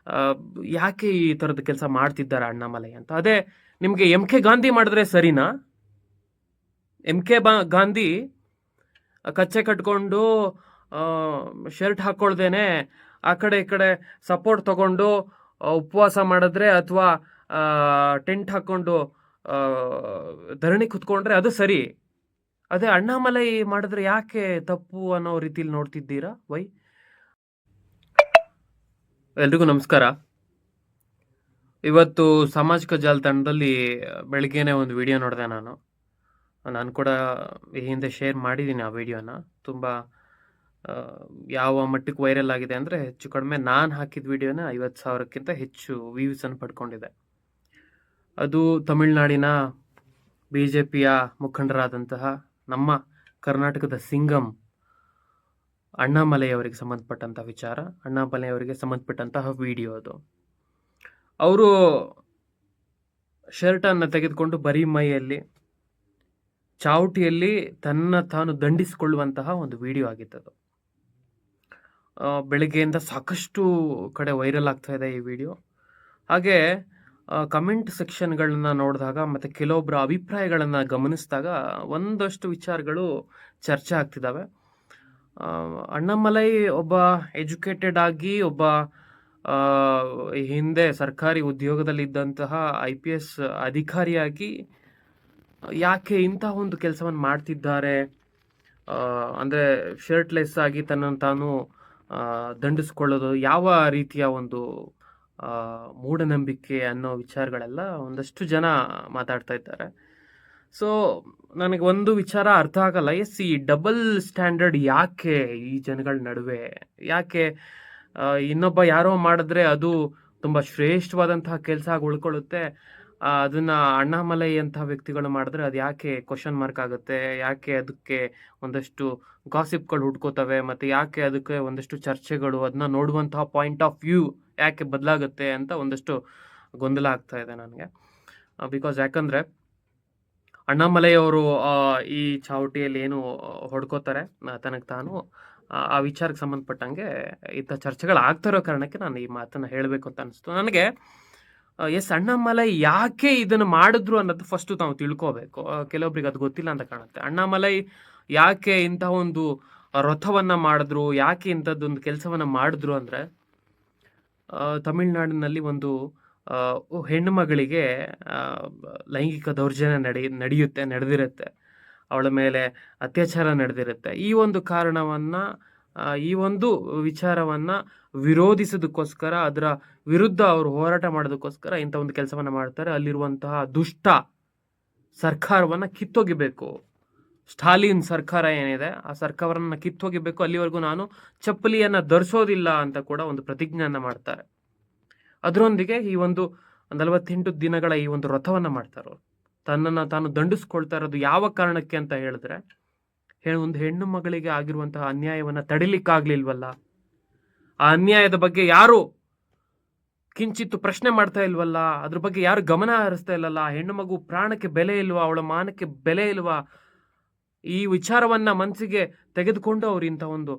ಆ, ಯಾಕೆ ಈ ಥರದ ಕೆಲಸ ಮಾಡ್ತಿದ್ದಾರೆ ಅಣ್ಣಾಮಲೈ ಅಂತ. ಅದೇ ನಿಮಗೆ ಎಂ ಕೆ ಗಾಂಧಿ ಮಾಡಿದ್ರೆ ಸರಿನಾ? ಎಂ ಕೆ ಗಾಂಧಿ ಕಚ್ಚೆ ಕಟ್ಕೊಂಡು ಶರ್ಟ್ ಹಾಕೊಳ್ದೇನೆ ಆ ಕಡೆ ಈ ಕಡೆ ಸಪೋರ್ಟ್ ತಗೊಂಡು ಉಪವಾಸ ಮಾಡಿದ್ರೆ ಅಥವಾ ಟೆಂಟ್ ಹಾಕೊಂಡು ಧರಣಿ ಕುತ್ಕೊಂಡ್ರೆ ಅದು ಸರಿ. ಅದೇ ಅಣ್ಣಾಮಲೈ ಮಾಡಿದ್ರೆ ಯಾಕೆ ತಪ್ಪು ಅನ್ನೋ ರೀತಿಲಿ ನೋಡ್ತಿದ್ದೀರಾ? ವೈ? ಎಲ್ರಿಗೂ ನಮಸ್ಕಾರ. ಇವತ್ತು ಸಾಮಾಜಿಕ ಜಾಲತಾಣದಲ್ಲಿ ಬೆಳಿಗ್ಗೆನೆ ಒಂದು ವಿಡಿಯೋ ನೋಡಿದೆ. ನಾನು ಕೂಡ ಈ ಹಿಂದೆ ಶೇರ್ ಮಾಡಿದ್ದೀನಿ ಆ ವಿಡಿಯೋನ. ತುಂಬ ಯಾವ ಮಟ್ಟಕ್ಕೆ ವೈರಲ್ ಆಗಿದೆ ಅಂದರೆ, ಹೆಚ್ಚು ಕಡಿಮೆ ನಾನು ಹಾಕಿದ ವಿಡಿಯೋನ 50,000ಕ್ಕಿಂತ ಹೆಚ್ಚು ವ್ಯೂಸನ್ನು ಪಡ್ಕೊಂಡಿದೆ. ಅದು ತಮಿಳುನಾಡಿನ BJPಯ ಮುಖಂಡರಾದಂತಹ ನಮ್ಮ ಕರ್ನಾಟಕದ ಸಿಂಗಂ ಅಣ್ಣಾಮಲೈ ಅವರಿಗೆ ಸಂಬಂಧಪಟ್ಟಂಥ ವಿಚಾರ, ಅಣ್ಣಾಮಲೈ ಅವರಿಗೆ ಸಂಬಂಧಪಟ್ಟಂತಹ ವಿಡಿಯೋ ಅದು. ಅವರು ಶರ್ಟನ್ನು ತೆಗೆದುಕೊಂಡು ಬರೀ ಮೈಯಲ್ಲಿ ಚಾವಟಿಯಲ್ಲಿ ತನ್ನ ತಾನು ದಂಡಿಸಿಕೊಳ್ಳುವಂತಹ ಒಂದು ವಿಡಿಯೋ ಆಗಿತ್ತದು. ಬೆಳಗ್ಗೆಯಿಂದ ಸಾಕಷ್ಟು ಕಡೆ ವೈರಲ್ ಆಗ್ತಾ ಇದೆ ಈ ವಿಡಿಯೋ. ಹಾಗೆ ಕಮೆಂಟ್ ಸೆಕ್ಷನ್ಗಳನ್ನ ನೋಡಿದಾಗ ಮತ್ತು ಕೆಲವೊಬ್ಬರ ಅಭಿಪ್ರಾಯಗಳನ್ನು ಗಮನಿಸಿದಾಗ ಒಂದಷ್ಟು ವಿಚಾರಗಳು ಚರ್ಚೆ ಆಗ್ತಿದ್ದಾವೆ. ಅಣ್ಣಾಮಲೈ ಒಬ್ಬ ಎಜುಕೇಟೆಡ್ ಆಗಿ ಒಬ್ಬ ಹಿಂದೆ ಸರ್ಕಾರಿ ಉದ್ಯೋಗದಲ್ಲಿದ್ದಂತಹ IPS ಅಧಿಕಾರಿಯಾಗಿ ಯಾಕೆ ಇಂತಹ ಒಂದು ಕೆಲಸವನ್ನು ಮಾಡ್ತಿದ್ದಾರೆ? ಅಂದರೆ ಶರ್ಟ್ಲೆಸ್ ಆಗಿ ತನ್ನನ್ನು ತಾನು ದಂಡಿಸ್ಕೊಳ್ಳೋದು ಯಾವ ರೀತಿಯ ಒಂದು ಮೂಢನಂಬಿಕೆ ಅನ್ನೋ ವಿಚಾರಗಳೆಲ್ಲ ಒಂದಷ್ಟು ಜನ ಮಾತಾಡ್ತಾ ಇದ್ದಾರೆ. ಸೊ ನನಗೆ ಒಂದು ವಿಚಾರ ಅರ್ಥ ಆಗಲ್ಲ. ಈ ಡಬಲ್ ಸ್ಟ್ಯಾಂಡರ್ಡ್ ಯಾಕೆ ಈ ಜನಗಳ ನಡುವೆ? ಯಾಕೆ ಇನ್ನೊಬ್ಬ ಯಾರೋ ಮಾಡಿದ್ರೆ ಅದು ತುಂಬ ಶ್ರೇಷ್ಠವಾದಂತಹ ಕೆಲಸ ಆಗಿ ಉಳ್ಕೊಳ್ಳುತ್ತೆ, ಅದನ್ನು ಅಣ್ಣಾಮಲೈ ಅಂತಹ ವ್ಯಕ್ತಿಗಳು ಮಾಡಿದ್ರೆ ಅದು ಯಾಕೆ ಕ್ವಶನ್ ಮಾರ್ಕ್ ಆಗುತ್ತೆ? ಯಾಕೆ ಅದಕ್ಕೆ ಒಂದಷ್ಟು ಗಾಸಿಪ್ಗಳು ಹುಡ್ಕೋತವೆ? ಮತ್ತು ಯಾಕೆ ಅದಕ್ಕೆ ಒಂದಷ್ಟು ಚರ್ಚೆಗಳು, ಅದನ್ನ ನೋಡುವಂತಹ ಪಾಯಿಂಟ್ ಆಫ್ ವ್ಯೂ ಯಾಕೆ ಬದಲಾಗುತ್ತೆ ಅಂತ ಒಂದಷ್ಟು ಗೊಂದಲ ಆಗ್ತಾ ಇದೆ ನನಗೆ. ಬಿಕಾಸ್ ಯಾಕಂದರೆ ಅಣ್ಣಾಮಲೈ ಅವರು ಈ ಚಾವಟಿಯಲ್ಲಿ ಏನು ಹೊಡ್ಕೋತಾರೆ ತನಗೆ ತಾನು, ಆ ವಿಚಾರಕ್ಕೆ ಸಂಬಂಧಪಟ್ಟಂಗೆ ಇಂಥ ಚರ್ಚೆಗಳು ಆಗ್ತಾ ಇರೋ ಕಾರಣಕ್ಕೆ ನಾನು ಈ ಮಾತನ್ನು ಹೇಳಬೇಕು ಅಂತ ಅನಿಸ್ತು ನನಗೆ. ಅಣ್ಣಾಮಲೈ ಯಾಕೆ ಇದನ್ನು ಮಾಡಿದ್ರು ಅನ್ನೋದು ಫಸ್ಟು ನಾವು ತಿಳ್ಕೋಬೇಕು. ಕೆಲವೊಬ್ರಿಗೆ ಅದು ಗೊತ್ತಿಲ್ಲ ಅಂತ ಕಾಣುತ್ತೆ. ಅಣ್ಣಾಮಲೈ ಯಾಕೆ ಇಂತಹ ಒಂದು ರಥವನ್ನು ಮಾಡಿದ್ರು, ಯಾಕೆ ಇಂಥದ್ದೊಂದು ಕೆಲಸವನ್ನು ಮಾಡಿದ್ರು ಅಂದರೆ, ತಮಿಳುನಾಡಿನಲ್ಲಿ ಒಂದು ಹೆಣ್ಣು ಮಗಳಿಗೆ ಲೈಂಗಿಕ ದೌರ್ಜನ್ಯ ನಡೆದಿರುತ್ತೆ, ಅವಳ ಮೇಲೆ ಅತ್ಯಾಚಾರ ನಡೆದಿರುತ್ತೆ. ಈ ಒಂದು ಕಾರಣವನ್ನು, ಈ ಒಂದು ವಿಚಾರವನ್ನು ವಿರೋಧಿಸೋದಕ್ಕೋಸ್ಕರ, ಅದರ ವಿರುದ್ಧ ಅವರು ಹೋರಾಟ ಮಾಡೋದಕ್ಕೋಸ್ಕರ ಇಂಥ ಒಂದು ಕೆಲಸವನ್ನು ಮಾಡ್ತಾರೆ. ಅಲ್ಲಿರುವಂತಹ ದುಷ್ಟ ಸರ್ಕಾರವನ್ನು ಕಿತ್ತೊಗಿಬೇಕು, ಸ್ಟಾಲಿನ್ ಸರ್ಕಾರ ಏನಿದೆ ಆ ಸರ್ಕಾರವನ್ನು ಕಿತ್ತೊಗಿಬೇಕು, ಅಲ್ಲಿವರೆಗೂ ನಾನು ಚಪ್ಪಲಿಯನ್ನು ಧರಿಸೋದಿಲ್ಲ ಅಂತ ಕೂಡ ಒಂದು ಪ್ರತಿಜ್ಞೆಯನ್ನು ಮಾಡ್ತಾರೆ. ಅದರೊಂದಿಗೆ ಈ ಒಂದು 48 ದಿನಗಳ ಈ ಒಂದು ರಥವನ್ನು ಮಾಡ್ತಾರೆ. ತನ್ನನ್ನು ತಾನು ದಂಡಿಸ್ಕೊಳ್ತಾ ಇರೋದು ಯಾವ ಕಾರಣಕ್ಕೆ ಅಂತ ಹೇಳಿದ್ರೆ, ಒಂದು ಹೆಣ್ಣು ಮಗಳಿಗೆ ಆಗಿರುವಂತಹ ಅನ್ಯಾಯವನ್ನು ತಡಿಲಿಕ್ಕಾಗ್ಲಿಲ್ವಲ್ಲ, ಆ ಅನ್ಯಾಯದ ಬಗ್ಗೆ ಯಾರು ಕಿಂಚಿತ್ತು ಪ್ರಶ್ನೆ ಮಾಡ್ತಾ ಇಲ್ವಲ್ಲ, ಅದ್ರ ಬಗ್ಗೆ ಯಾರು ಗಮನ ಹರಿಸ್ತಾ ಇಲ್ಲಲ್ಲ, ಹೆಣ್ಣು ಮಗು ಪ್ರಾಣಕ್ಕೆ ಬೆಲೆ ಇಲ್ವಾ, ಅವಳ ಮಾನಕ್ಕೆ ಬೆಲೆ ಇಲ್ವಾ, ಈ ವಿಚಾರವನ್ನ ಮನಸ್ಸಿಗೆ ತೆಗೆದುಕೊಂಡು ಅವರು ಇಂಥ ಒಂದು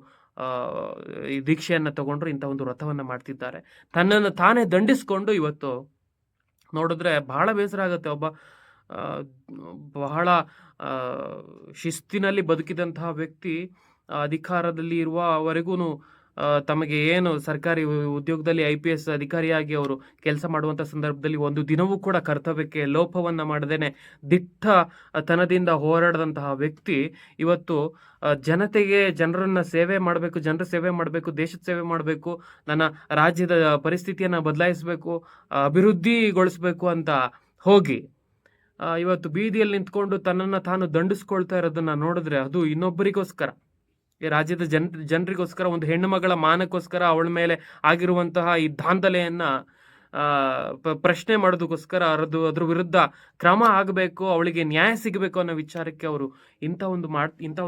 ಈ ದೀಕ್ಷೆಯನ್ನು ತಗೊಂಡ್ರು, ಇಂಥ ಒಂದು ವ್ರತವನ್ನು ಮಾಡ್ತಿದ್ದಾರೆ. ತನ್ನನ್ನು ತಾನೇ ದಂಡಿಸ್ಕೊಂಡು ಇವತ್ತು ನೋಡಿದ್ರೆ ಬಹಳ ಬೇಸರ ಆಗುತ್ತೆ. ಒಬ್ಬ ಬಹಳ ಶಿಸ್ತಿನಲ್ಲಿ ಬದುಕಿದಂತಹ ವ್ಯಕ್ತಿ ಅಧಿಕಾರದಲ್ಲಿ ಇರುವವರೆಗೂ ತಮಗೆ ಏನು ಸರ್ಕಾರಿ ಉದ್ಯೋಗದಲ್ಲಿ IPS ಅಧಿಕಾರಿಯಾಗಿ ಅವರು ಕೆಲಸ ಮಾಡುವಂಥ ಸಂದರ್ಭದಲ್ಲಿ ಒಂದು ದಿನವೂ ಕೂಡ ಕರ್ತವ್ಯಕ್ಕೆ ಲೋಪವನ್ನು ಮಾಡದೇನೆ ದಿಟ್ಟತನದಿಂದ ಹೋರಾಡಿದಂತಹ ವ್ಯಕ್ತಿ ಇವತ್ತು ಜನರನ್ನು ಸೇವೆ ಮಾಡಬೇಕು, ಜನರ ಸೇವೆ ಮಾಡಬೇಕು, ದೇಶದ ಸೇವೆ ಮಾಡಬೇಕು, ನನ್ನ ರಾಜ್ಯದ ಪರಿಸ್ಥಿತಿಯನ್ನು ಬದಲಾಯಿಸಬೇಕು, ಅಭಿವೃದ್ಧಿಗೊಳಿಸಬೇಕು ಅಂತ ಹೋಗಿ ಇವತ್ತು ಬೀದಿಯಲ್ಲಿ ನಿಂತ್ಕೊಂಡು ತನ್ನನ್ನು ತಾನು ದಂಡಿಸ್ಕೊಳ್ತಾ ಇರೋದನ್ನು ನೋಡಿದ್ರೆ ಅದು ಇನ್ನೊಬ್ಬರಿಗೋಸ್ಕರ, ಈ ರಾಜ್ಯದ ಜನರಿಗೋಸ್ಕರ, ಒಂದು ಹೆಣ್ಣು ಮಗಳ ಮಾನಕ್ಕೋಸ್ಕರ, ಅವಳ ಮೇಲೆ ಆಗಿರುವಂತಹ ಈ ದಾಂಧಲೆಯನ್ನು ಪ್ರಶ್ನೆ ಮಾಡೋದಕ್ಕೋಸ್ಕರ ಅದ್ರ ವಿರುದ್ಧ ಕ್ರಮ ಆಗಬೇಕು, ಅವಳಿಗೆ ನ್ಯಾಯ ಸಿಗಬೇಕು ಅನ್ನೋ ವಿಚಾರಕ್ಕೆ ಅವರು ಇಂಥ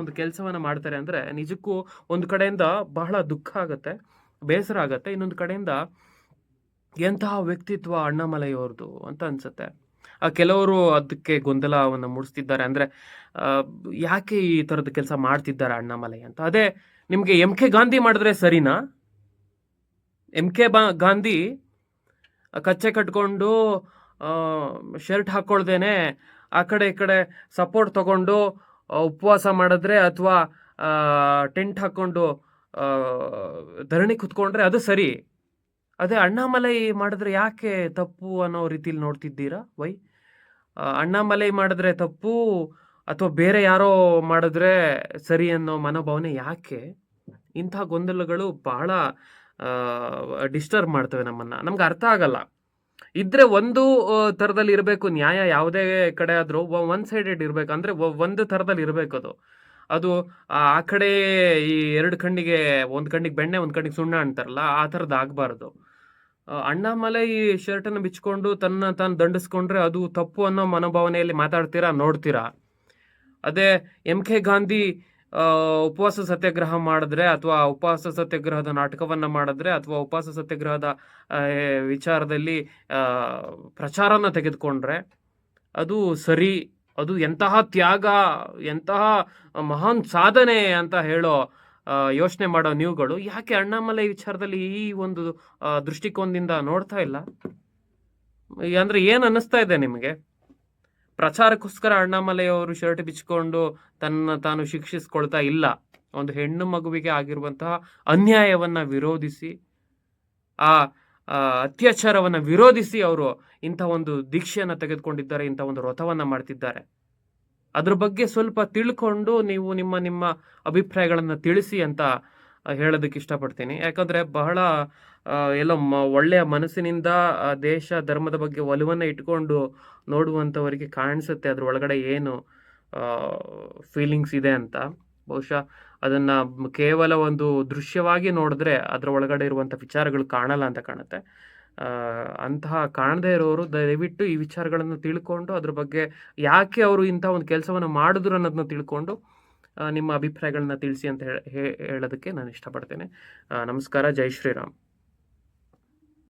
ಒಂದು ಕೆಲಸವನ್ನು ಮಾಡ್ತಾರೆ ಅಂದರೆ ನಿಜಕ್ಕೂ ಒಂದು ಕಡೆಯಿಂದ ಬಹಳ ದುಃಖ ಆಗುತ್ತೆ, ಬೇಸರ ಆಗುತ್ತೆ. ಇನ್ನೊಂದು ಕಡೆಯಿಂದ ಎಂತಹ ವ್ಯಕ್ತಿತ್ವ ಅಣ್ಣಾಮಲೈ ಅವ್ರದ್ದು ಅಂತ ಅನ್ಸುತ್ತೆ. ಕೆಲವರು ಅದಕ್ಕೆ ಗೊಂದಲವನ್ನು ಮೂಡಿಸ್ತಿದ್ದಾರೆ. ಅಂದರೆ ಯಾಕೆ ಈ ಥರದ ಕೆಲಸ ಮಾಡ್ತಿದ್ದಾರೆ ಅಣ್ಣಾಮಲೈ ಅಂತ. ಅದೇ ನಿಮಗೆ ಎಂ ಕೆ ಗಾಂಧಿ ಮಾಡಿದ್ರೆ ಸರಿನಾ? ಎಂ ಕೆ ಗಾಂಧಿ ಕಚ್ಚೆ ಕಟ್ಕೊಂಡು ಶರ್ಟ್ ಹಾಕ್ಕೊಳ್ದೇನೆ ಆ ಕಡೆ ಈ ಕಡೆ ಸಪೋರ್ಟ್ ತಗೊಂಡು ಉಪವಾಸ ಮಾಡಿದ್ರೆ ಅಥವಾ ಟೆಂಟ್ ಹಾಕ್ಕೊಂಡು ಧರಣಿ ಕುತ್ಕೊಂಡ್ರೆ ಅದು ಸರಿ. ಅದೇ ಅಣ್ಣಾಮಲೈ ಮಾಡಿದ್ರೆ ಯಾಕೆ ತಪ್ಪು ಅನ್ನೋ ರೀತಿಲಿ ನೋಡ್ತಿದ್ದೀರಾ? ವೈ? ಅಣ್ಣಾಮಲೈ ಮಾಡಿದ್ರೆ ತಪ್ಪು ಅಥವಾ ಬೇರೆ ಯಾರೋ ಮಾಡಿದ್ರೆ ಸರಿ ಅನ್ನೋ ಮನೋಭಾವನೆ ಯಾಕೆ? ಇಂಥ ಗೊಂದಲಗಳು ಬಹಳ ಡಿಸ್ಟರ್ಬ್ ಮಾಡ್ತವೆ ನಮ್ಮನ್ನ. ನಮ್ಗೆ ಅರ್ಥ ಆಗಲ್ಲ. ಇದ್ರೆ ಒಂದು ಥರದಲ್ಲಿ ಇರಬೇಕು ನ್ಯಾಯ. ಯಾವುದೇ ಕಡೆ ಆದರೂ ಒನ್ ಸೈಡೆಡ್ ಇರಬೇಕು. ಅಂದರೆ ಒಂದು ಥರದಲ್ಲಿ ಇರಬೇಕು ಅದು. ಅದು ಆ ಕಡೆ ಈ 2 ಕಣ್ಣಿಗೆ, ಒಂದು ಕಣ್ಣಿಗೆ ಬೆಣ್ಣೆ ಒಂದು ಕಣ್ಣಿಗೆ ಸುಣ್ಣ ಅಂತಾರಲ್ಲ, ಆ ಥರದ್ದು ಆಗಬಾರ್ದು. ಅಣ್ಣಾಮಲೈ ಶರ್ಟನ್ನು ಬಿಚ್ಕೊಂಡು ತಾನು ದಂಡಿಸ್ಕೊಂಡ್ರೆ ಅದು ತಪ್ಪು ಅನ್ನೋ ಮನೋಭಾವನೆಯಲ್ಲಿ ಮಾತಾಡ್ತೀರಾ, ನೋಡ್ತೀರಾ. ಅದೇ MK ಗಾಂಧಿ ಉಪವಾಸ ಸತ್ಯಾಗ್ರಹ ಮಾಡಿದ್ರೆ ಅಥವಾ ಉಪವಾಸ ಸತ್ಯಾಗ್ರಹದ ನಾಟಕವನ್ನ ಮಾಡಿದ್ರೆ ಅಥವಾ ಉಪವಾಸ ಸತ್ಯಾಗ್ರಹದ ವಿಚಾರದಲ್ಲಿ ಪ್ರಚಾರನ ತೆಗೆದುಕೊಂಡ್ರೆ ಅದು ಸರಿ. ಅದು ಎಂತಹ ತ್ಯಾಗ, ಎಂತಹ ಮಹಾನ್ ಸಾಧನೆ ಅಂತ ಹೇಳೋ ಯೋಚನೆ ಮಾಡೋ ನೀವುಗಳು ಯಾಕೆ ಅಣ್ಣಾಮಲೈ ವಿಚಾರದಲ್ಲಿ ಈ ಒಂದು ದೃಷ್ಟಿಕೋನದಿಂದ ನೋಡ್ತಾ ಇಲ್ಲ? ಅಂದ್ರೆ ಏನ್ ಅನ್ನಿಸ್ತಾ ಇದೆ ನಿಮಗೆ? ಪ್ರಚಾರಕ್ಕೋಸ್ಕರ ಅಣ್ಣಾಮಲೈ ಅವರು ಶರ್ಟ್ ಬಿಚ್ಕೊಂಡು ತಾನು ಶಿಕ್ಷಿಸ್ಕೊಳ್ತಾ ಇಲ್ಲ. ಒಂದು ಹೆಣ್ಣು ಮಗುವಿಗೆ ಆಗಿರುವಂತಹ ಅನ್ಯಾಯವನ್ನ ವಿರೋಧಿಸಿ, ಆ ಅತ್ಯಾಚಾರವನ್ನ ವಿರೋಧಿಸಿ ಅವರು ಇಂಥ ಒಂದು ದೀಕ್ಷೆಯನ್ನ ತೆಗೆದುಕೊಂಡಿದ್ದಾರೆ, ಇಂಥ ಒಂದು ವ್ರತವನ್ನ ಮಾಡ್ತಿದ್ದಾರೆ. ಅದ್ರ ಬಗ್ಗೆ ಸ್ವಲ್ಪ ತಿಳ್ಕೊಂಡು ನೀವು ನಿಮ್ಮ ಅಭಿಪ್ರಾಯಗಳನ್ನ ತಿಳಿಸಿ ಅಂತ ಹೇಳೋದಕ್ಕೆ ಇಷ್ಟಪಡ್ತೀನಿ. ಯಾಕಂದ್ರೆ ಬಹಳ ಎಲ್ಲೋ ಒಳ್ಳೆಯ ಮನಸ್ಸಿನಿಂದ ದೇಶ ಧರ್ಮದ ಬಗ್ಗೆ ಒಲವನ್ನ ಇಟ್ಕೊಂಡು ನೋಡುವಂಥವರಿಗೆ ಕಾಣಿಸುತ್ತೆ ಅದ್ರ ಒಳಗಡೆ ಏನು ಫೀಲಿಂಗ್ಸ್ ಇದೆ ಅಂತ. ಬಹುಶಃ ಅದನ್ನ ಕೇವಲ ಒಂದು ದೃಶ್ಯವಾಗಿ ನೋಡಿದ್ರೆ ಅದ್ರ ಒಳಗಡೆ ಇರುವಂಥ ವಿಚಾರಗಳು ಕಾಣಲ್ಲ ಅಂತ ಕಾಣುತ್ತೆ. ಅಂತಹ ಕಾಣದೇ ಇರೋರು ದಯವಿಟ್ಟು ಈ ವಿಚಾರಗಳನ್ನು ತಿಳ್ಕೊಂಡು ಅದ್ರ ಬಗ್ಗೆ ಯಾಕೆ ಅವರು ಇಂಥ ಒಂದು ಕೆಲಸವನ್ನು ಮಾಡಿದ್ರು ಅನ್ನೋದನ್ನ ತಿಳ್ಕೊಂಡು ನಿಮ್ಮ ಅಭಿಪ್ರಾಯಗಳನ್ನ ತಿಳಿಸಿ ಅಂತ ಹೇಳೋದಕ್ಕೆ ನಾನು ಇಷ್ಟಪಡ್ತೇನೆ. ನಮಸ್ಕಾರ. ಜೈ ಶ್ರೀರಾಮ್.